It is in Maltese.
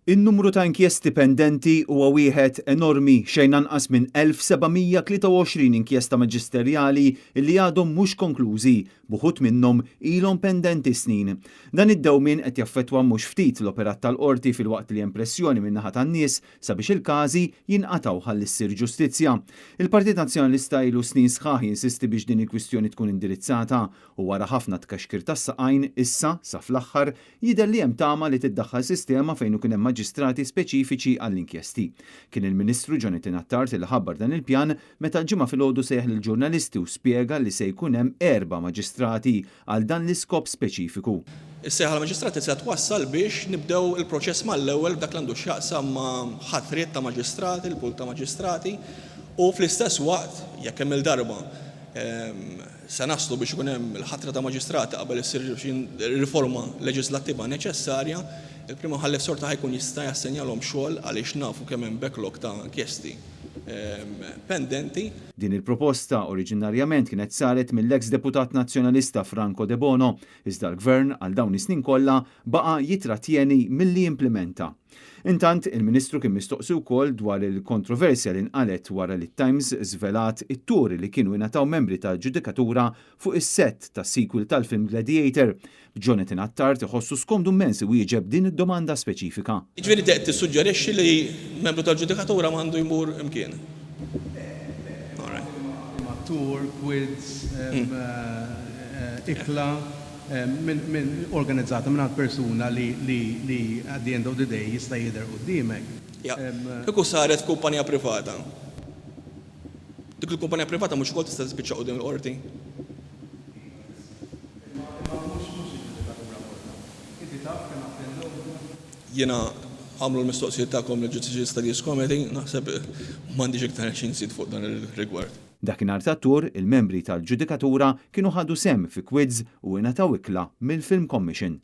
In-numru ta' inkjesti pendenti huwa wieħed enormi xejn anqas minn 1723 inkjesta maġisterjali li għadhom mhux konklużi, buħut minnhom ilhom pendenti snin. Dan id-dewmien qed jaffettwa mhux ftit l-operat tal-qorti filwaqt li hemm pressjoni min-naħa tan-nies sabiex il-każi jinqatgħu ħalli ssir ġustizzja. Il-Partit Nazzjonalista ilu snin sħaħ jinsisti biex din il-kwistjoni tkun indirizzata u wara ħafna tkaxkir tas-saqajn issa sa fl-aħħar jidher li hemm tama li tiddaħħal sistema fejn ikun hemm maġistrati speċifiċi għall-inkjesti. Kien il-Ministru Jonathan Attard li ħabbar dan il-pjan meta l-ġimgħa filgħodu sejħ lill-ġurnalisti u spjega li se jkun hemm 4 maġistrati għal dan l-iskop speċifiku. Is-sejħa l-maġistrati se twassal biex nibdew il-proċess mal-ewwel b'dak l-għandu x'jaqsam ma' ħatriet ta' maġistrati, il-pul ta' maġistrati u fl-istess waqt jekk hemm il-darba se naslu biex ikun hemm il-ħatra ta' maġistrati qabel issir riforma leġislattiva neċessarja, il-prima ħallef sorta ħajkun jista' jassenjalhom xogħol għaliex nafu kemm hemm backlog ta' inkjesti pendenti. Din il-proposta oriġinarjament kienet saret mill-eks deputat nazzjonalista Franco De Bono, iżda l-Gvern għal dawn is-snin kollha baqa' jitrattieni milli implementa. Intant, il-Ministru kien mistoqsi wkoll dwar il-kontroversja li nqalet wara li Times żvelat it-turi li kienu jingħataw membri tal-ġudikatura fuq is-sett tas-sequel tal-film Gladiator. Jonathan Attard iħossu skomdu immens wieġeb din id-domanda speċifika. Jiġifieri qed tissuġġerixxi li membru tal-ġudikatura m'għandu jmur imkien. Tour, quiz, ikla, minn organizzata minn persuna li at the end of the day jista' jidher quddiemek. Kieku saret f'kumpanija privata. Dik il-kumpanija privata mhux ukoll tista' tispiċċa quddiem il-qorti. Jiena għamlu l-mistoqsijiet tagħkom lill-Judicial Studies Committee, naħseb m'għandix iktar xi nżid fuq dan ir-rigward. Dakinhar tat-tur, il-membri tal-ġudikatura kienu ħadu semm fi quiz u ingħataw ikla mill-Film Commission.